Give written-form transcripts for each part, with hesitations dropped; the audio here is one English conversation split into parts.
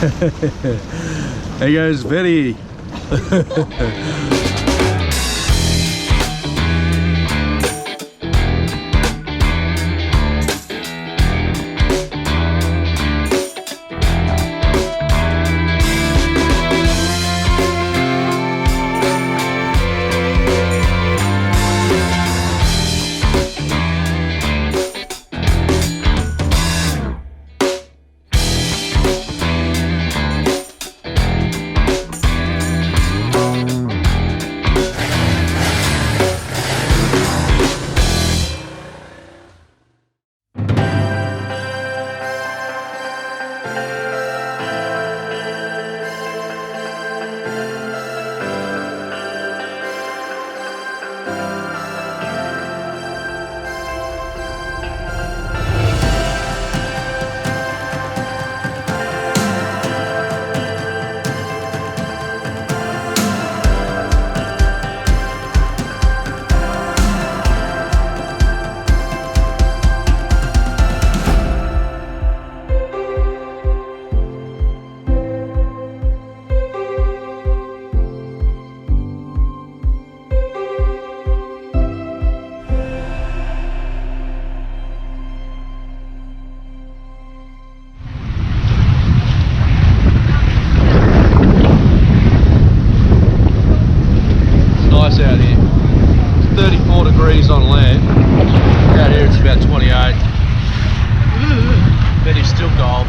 There goes Betty. Out here, it's 34 degrees on land. Out here it's about 28. Betty's still cold.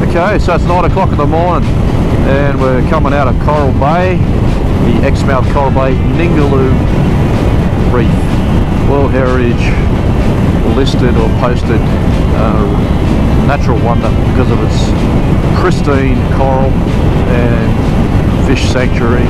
Okay, so it's 9 o'clock in the morning and we're coming out of Coral Bay, the Exmouth Coral Bay Ningaloo Reef. World Heritage listed or posted natural wonder because of its pristine coral and fish sanctuary.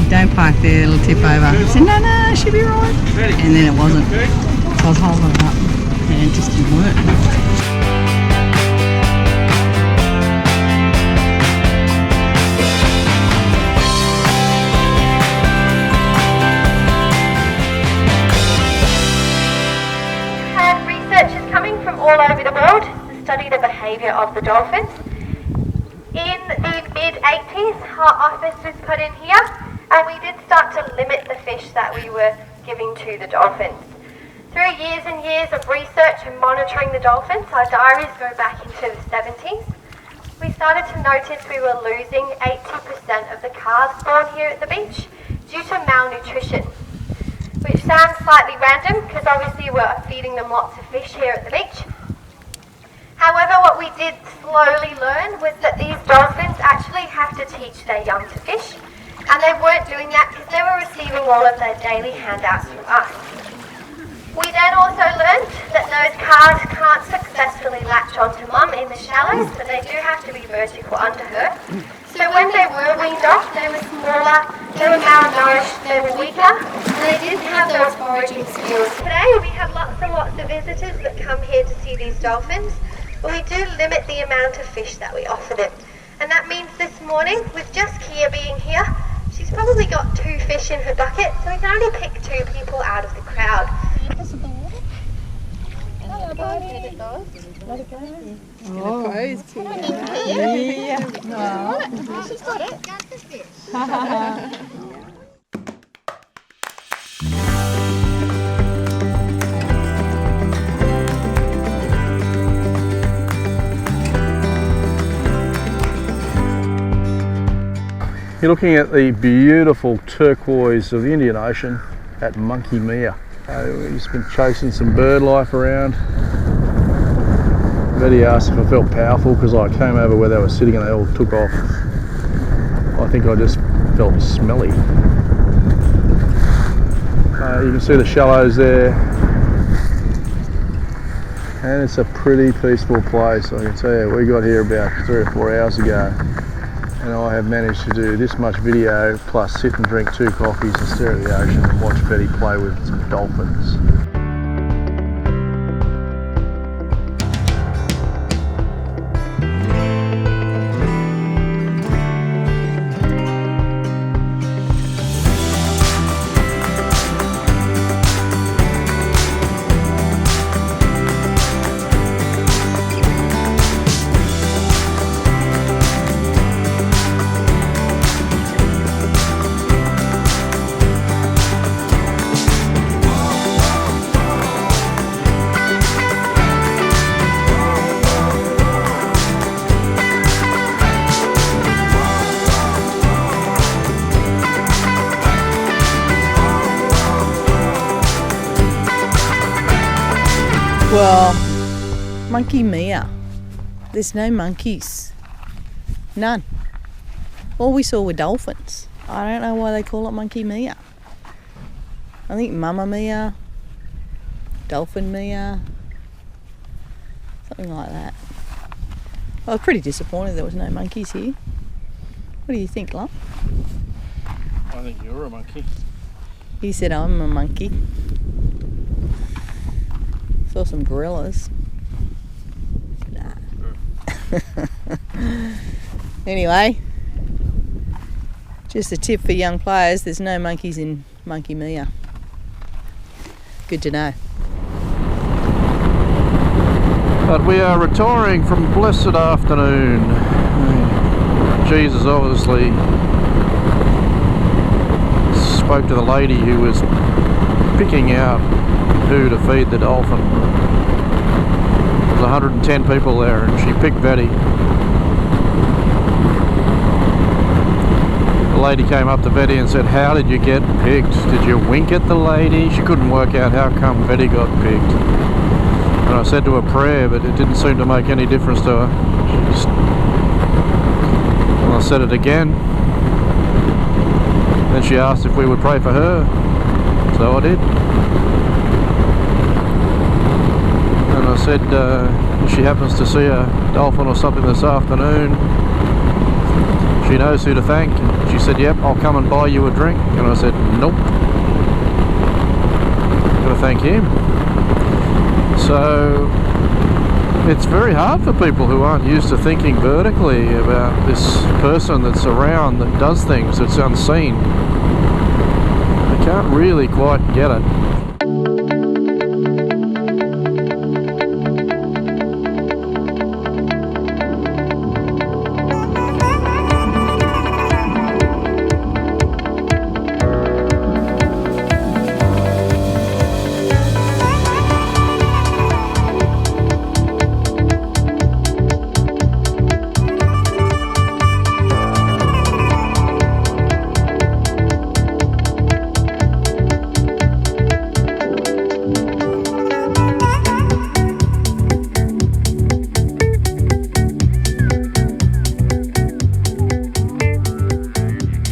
don't park there, it'll tip over. I said, no, it should be right. And then it wasn't. So I was holding it up and it just didn't work. All over the world to study the behaviour of the dolphins. In the mid-80s, our office was put in here, and we did start to limit the fish that we were giving to the dolphins. Through years and years of research and monitoring the dolphins, our diaries go back into the 70s, we started to notice we were losing 80% of the calves born here at the beach due to malnutrition. Which sounds slightly random because obviously we're feeding them lots of fish here at the beach. However, what we did slowly learn was that these dolphins actually have to teach their young to fish, and they weren't doing that because they were receiving all of their daily handouts from us. We then also learned that those calves can't successfully latch onto mum in the shallows, but they do have to be vertical under her. So when they were weaned off, they were smaller, they were malnourished, they were weaker, and they didn't have those foraging skills. Today we have lots and lots of visitors that come here to see these dolphins, but we do limit the amount of fish that we offer them. And that means this morning, with just Kia being here, she's probably got 2 fish in her bucket, so we can only pick 2 people out of the crowd. Oh, yeah. No. She's got it. You're looking at the beautiful turquoise of the Indian Ocean at Monkey Mia. He's been chasing some bird life around. Betty asked if I felt powerful because I came over where they were sitting and they all took off. I think I just felt smelly. You can see the shallows there, and it's a pretty peaceful place. I can tell you, we got here about 3 or 4 hours ago, and I have managed to do this much video plus sit and drink 2 coffees and stare at the ocean and watch Betty play with some dolphins. Well, Monkey Mia. There's no monkeys. None. All we saw were dolphins. I don't know why they call it Monkey Mia. I think Mama Mia, Dolphin Mia, something like that. I was pretty disappointed there was no monkeys here. What do you think, love? I think you're a monkey. He said I'm a monkey. Saw some gorillas. Nah. Anyway, just a tip for young players, there's no monkeys in Monkey Mia. Good to know. But we are retiring from a blessed afternoon. Jesus obviously spoke to the lady who was picking out who to feed the dolphin. There was 110 people there and she picked Betty. The lady came up to Betty and said, "How did you get picked? Did you wink at the lady?" She couldn't work out how come Betty got picked. And I said to her prayer, but it didn't seem to make any difference to her. And I said it again. Then she asked if we would pray for her. So I did. And I said, if she happens to see a dolphin or something this afternoon, she knows who to thank. And she she said, yep, I'll come and buy you a drink. And I said, nope. Gotta thank him. So it's very hard for people who aren't used to thinking vertically about this person that's around that does things that's unseen. They can't really quite get it.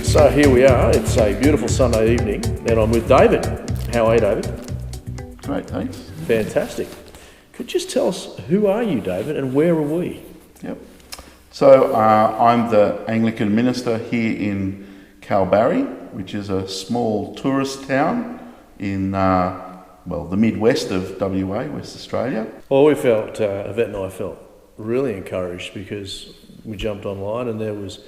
So here we are, it's a beautiful Sunday evening and I'm with David. How are you, David? Great, thanks. Fantastic. Could you just tell us, who are you, David, and where are we? Yep. So I'm the Anglican minister here in Kalbarri, which is a small tourist town in, the Midwest of WA, West Australia. Well, we felt, Yvette and I felt really encouraged because we jumped online and there was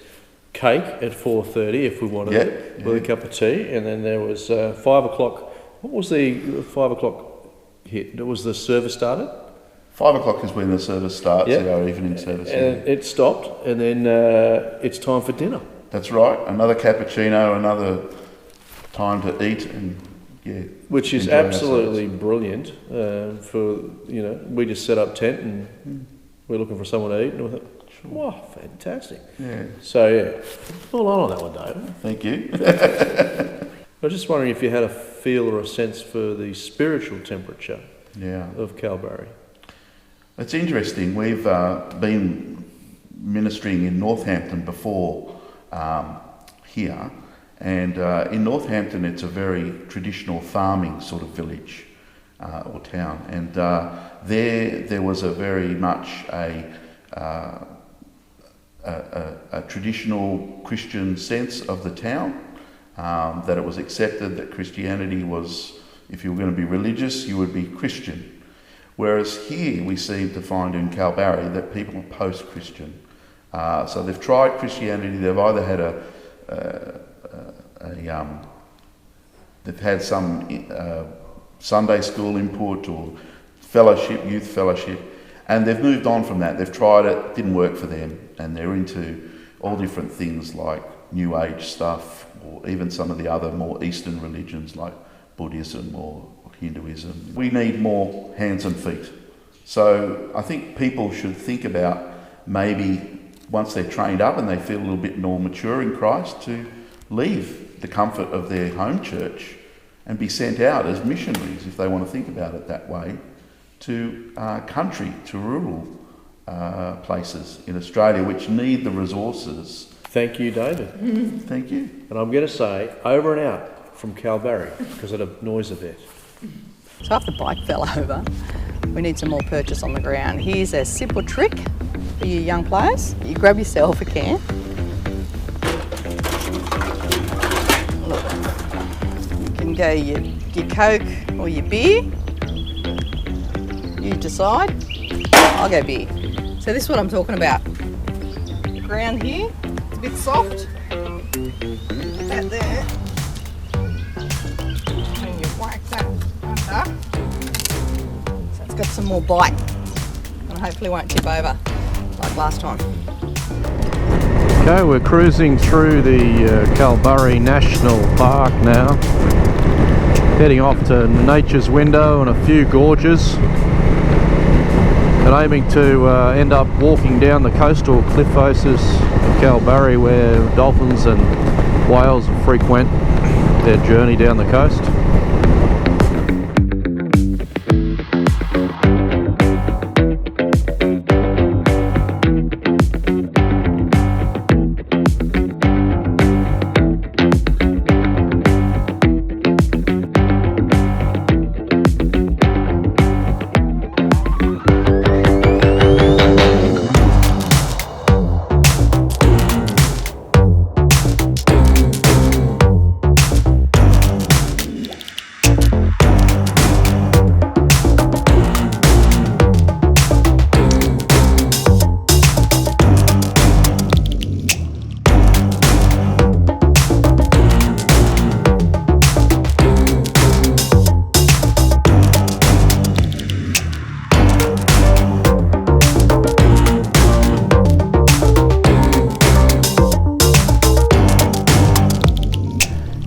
cake at 4:30 if we wanted it, with a cup of tea, and then there was 5 o'clock. What was the 5 o'clock hit? Was the service started? 5 o'clock is when the service starts, our evening service. And it stopped, and then it's time for dinner. That's right, another cappuccino, another time to eat, and which is absolutely brilliant. We just set up tent and we're looking for someone to eat, and we thought, wow, fantastic. Yeah. So, well on that one, David. Thank you. I was just wondering if you had a feel or a sense for the spiritual temperature of Kalbarri. It's interesting. We've been ministering in Northampton before here, and in Northampton it's a very traditional farming sort of village or town, and there was a very much a traditional Christian sense of the town, that it was accepted that Christianity was, if you were going to be religious, you would be Christian. Whereas here we seem to find in Kalbarri that people are post-Christian. So they've tried Christianity, they've either had they've had some Sunday school input or fellowship, youth fellowship, and they've moved on from that. They've tried it, didn't work for them, and they're into all different things like New Age stuff, or even some of the other more Eastern religions like Buddhism or Hinduism. We need more hands and feet. So I think people should think about maybe once they're trained up and they feel a little bit more mature in Christ, to leave the comfort of their home church and be sent out as missionaries, if they want to think about it that way, to country, to rural places in Australia which need the resources. Thank you, David. Thank you. And I'm going to say, over and out from Kalbarri, because it annoys a bit. So after the bike fell over, we need some more purchase on the ground. Here's a simple trick for you young players. You grab yourself a can. Look, you can go your Coke or your beer. You decide. I'll go beer. So this is what I'm talking about. The ground here, it's a bit soft. That there. And you whack that under. So it's got some more bite. And hopefully won't tip over like last time. Okay, we're cruising through the Kalbarri National Park now. Heading off to Nature's Window and a few gorges. And aiming to end up walking down the coastal cliff faces of Kalbarri, where dolphins and whales frequent their journey down the coast.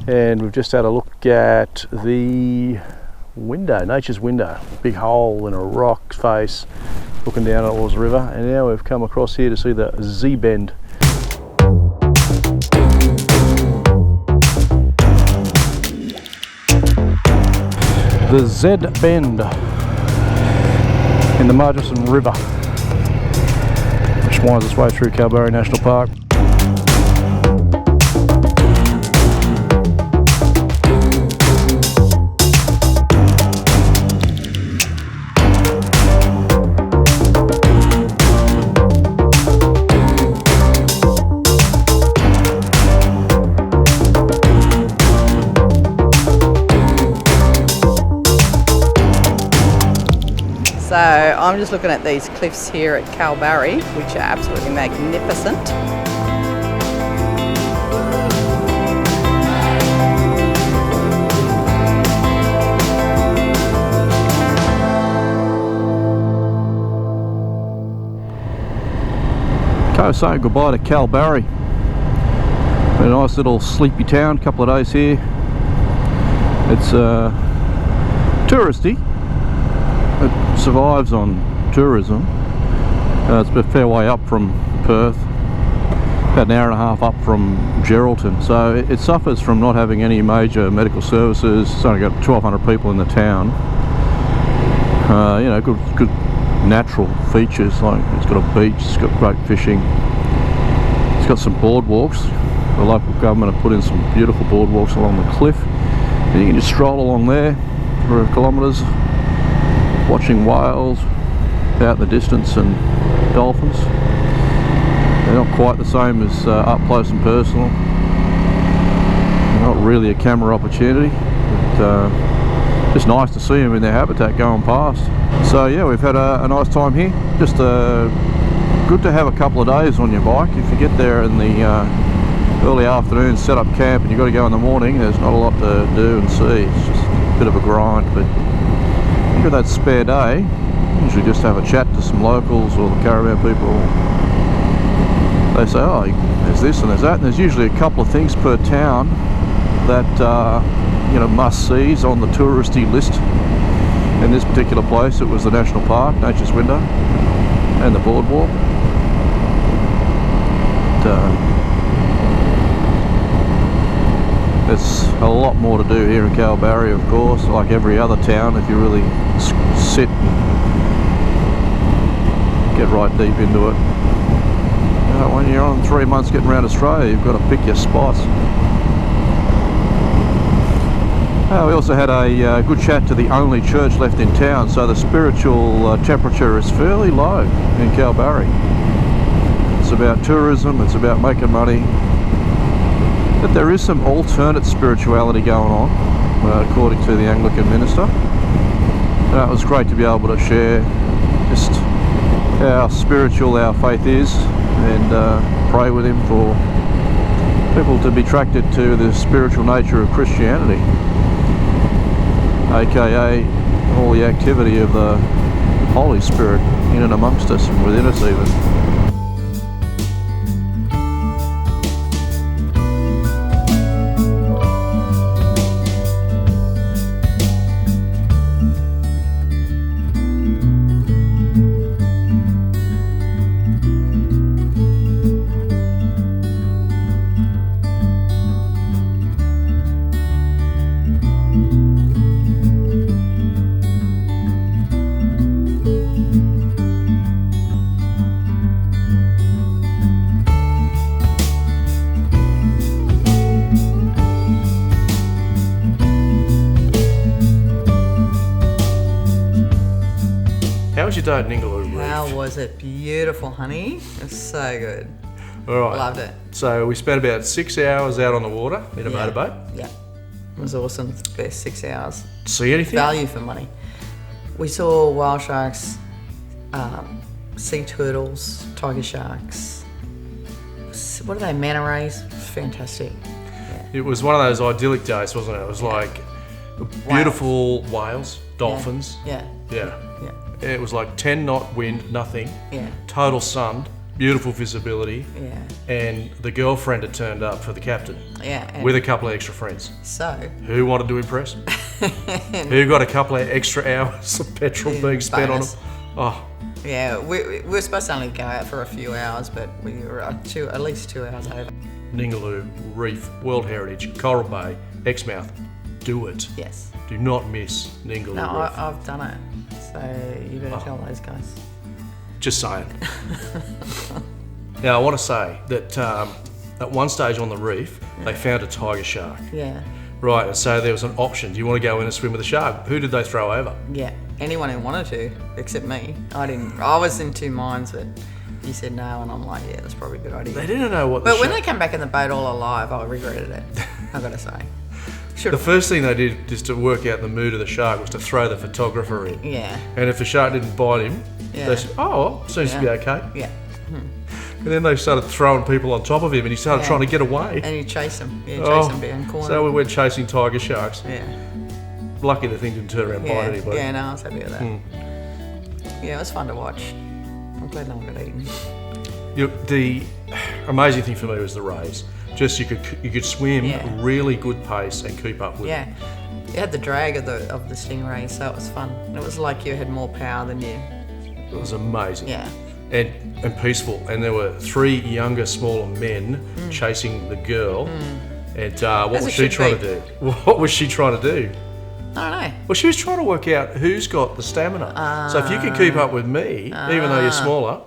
And we've just had a look at the window, nature's window, big hole in a rock face looking down at Oz River, and now we've come across here to see the Z-bend. The Z-bend in the Murchison River, which winds its way through Kalbarri National Park. So I'm just looking at these cliffs here at Kalbarri, which are absolutely magnificent. Okay, saying goodbye to Kalbarri. A nice little sleepy town, couple of days here. It's touristy. It survives on tourism. It's a fair way up from Perth, about an hour and a half up from Geraldton, so it suffers from not having any major medical services. It's only got 1,200 people in the town. You know, good natural features, like it's got a beach, it's got great fishing, it's got some boardwalks. The local government have put in some beautiful boardwalks along the cliff, and you can just stroll along there for kilometres, watching whales out in the distance and dolphins. They're not quite the same as up close and personal. They're not really a camera opportunity, but just nice to see them in their habitat going past. So yeah, we've had a nice time here. Just good to have a couple of days on your bike. If you get there in the early afternoon, set up camp, and you've got to go in the morning, there's not a lot to do and see. It's just a bit of a grind, but with that spare day, usually just have a chat to some locals or the caravan people. They say, oh, there's this and there's that, and there's usually a couple of things per town that you know, must-sees on the touristy list. In this particular place, it was the National Park, Nature's Window, and the boardwalk. There's a lot more to do here in Kalbarri, of course, like every other town, if you really sit and get right deep into it. You know, when you're on 3 months getting around Australia, you've got to pick your spots. We also had a good chat to the only church left in town, so the spiritual temperature is fairly low in Kalbarri. It's about tourism, it's about making money. But there is some alternate spirituality going on, according to the Anglican minister. It was great to be able to share just how spiritual our faith is, and pray with him for people to be attracted to the spiritual nature of Christianity, aka all the activity of the Holy Spirit in and amongst us and within us even. How was your day at Ningaloo, Reef? How was it? Beautiful, honey. It was so good. All right. Loved it. So we spent about 6 hours out on the water in a motorboat. Yeah. It was awesome. It's the best 6 hours. See anything? Value for money. We saw wild sharks, sea turtles, tiger sharks. What are they? Manta rays? Fantastic. Yeah. It was one of those idyllic days, wasn't it? It was like beautiful whales, dolphins. Yeah. Yeah. Yeah. It was like 10 knot wind, nothing. Yeah. Total sun, beautiful visibility, Yeah. and the girlfriend had turned up for the captain Yeah. And with a couple of extra friends. so, Who wanted to impress? Who got a couple of extra hours of petrol being spent on them? bonus. Oh, yeah, we were supposed to only go out for a few hours, but we were at least 2 hours over. Ningaloo, Reef, World Heritage, Coral Bay, Exmouth. Do it. Yes. Do not miss Ningaloo No, Reef. I've done it. So you better tell those guys. Just saying. Now, I want to say that at one stage on the reef, they found a tiger shark. Yeah. Right, and so there was an option. Do you want to go in and swim with the shark? Who did they throw over? Yeah. Anyone who wanted to, except me. I didn't. I was in two minds, but you said no, and I'm like, yeah, that's probably a good idea. They didn't know what the But when they shark... came back in the boat all alive, I regretted it. I've got to say. The first thing they did just to work out the mood of the shark was to throw the photographer in. Yeah. And if the shark didn't bite him, Yeah. they said, oh, well, seems to be okay. Yeah. And then they started throwing people on top of him and he started Yeah. trying to get away. And you chase them. Yeah, Oh, chase them down corner. so we went chasing tiger sharks. Yeah. Lucky the thing didn't turn around and Yeah. bite anybody. Yeah, no, I was happy with that. Yeah, it was fun to watch. I'm glad no one got eaten. The amazing thing for me was the rays. Just you could swim Yeah. really good pace and keep up with Yeah. it. You had the drag of the stingray, so it was fun. It was like you had more power than you. It was amazing. Yeah. And peaceful. And there were three younger, smaller men chasing the girl. And what As was it she should trying be. to do? What was she trying to do? I don't know. Well, she was trying to work out who's got the stamina. So if you can keep up with me, even though you're smaller,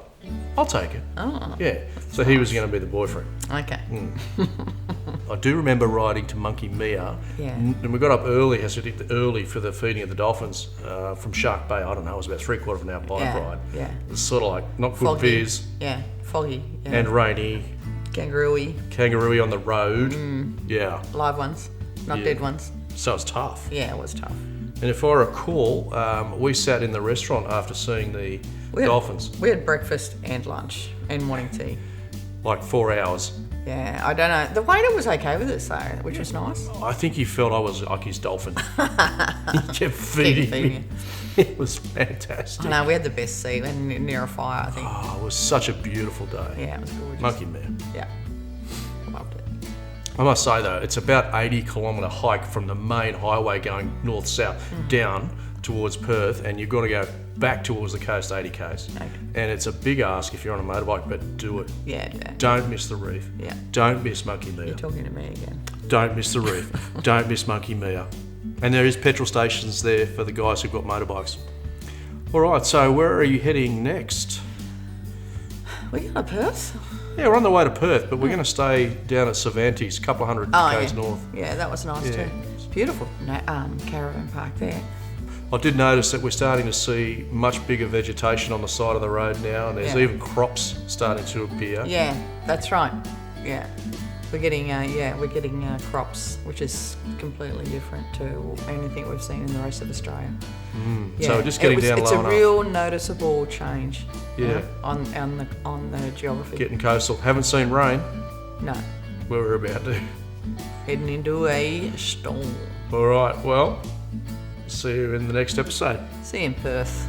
I'll take it. Oh. Yeah. So he was going to be the boyfriend. Okay. I do remember riding to Monkey Mia, Yeah. and we got up early, early for the feeding of the dolphins from Shark Bay. I don't know, it was about 3/4 of an hour bike Yeah. ride. Yeah. It's sort of like not good Foggy. beers Yeah. Foggy. Yeah. and rainy, kangaroo-y. kangaroo on the road. Yeah, Live ones, not Yeah. dead ones. so it's tough. Yeah, it was tough. And if I recall, we sat in the restaurant after seeing the We had- dolphins, We had breakfast and lunch and morning tea. like 4 hours. Yeah, I don't know. The waiter was okay with us though, which was nice. I think he felt I was like his dolphin. He kept feeding me. It was fantastic. I know, we had the best seat and near a fire, I think. Oh, it was such a beautiful day. Yeah, it was gorgeous. Monkey Mia. Yeah. Loved it. I must say though, it's about 80-kilometre hike from the main highway going north-south down towards Perth, and you've got to go back towards the coast 80 k's. Okay. And it's a big ask if you're on a motorbike, but do it. Yeah, yeah. Don't miss the reef. Yeah. Don't miss Monkey Mia. You're talking to me again. Don't miss the reef. Don't miss Monkey Mia. And there is petrol stations there for the guys who've got motorbikes. All right, so where are you heading next? We got a Perth? Yeah, we're on the way to Perth, but we're going to stay down at Cervantes, a couple of hundred k's yeah. north. Yeah, that was nice Yeah. too. It's beautiful. Caravan park there. I did notice that we're starting to see much bigger vegetation on the side of the road now, and there's Yeah. even crops starting to appear. Yeah, that's right. Yeah. We're getting crops, which is completely different to anything we've seen in the rest of Australia. So we're just getting down It's low a enough. real noticeable change. Yeah. On the geography. Getting coastal. Haven't seen rain. No, Where we're about to. heading into a storm. All right, well, see you in the next episode. See you in Perth.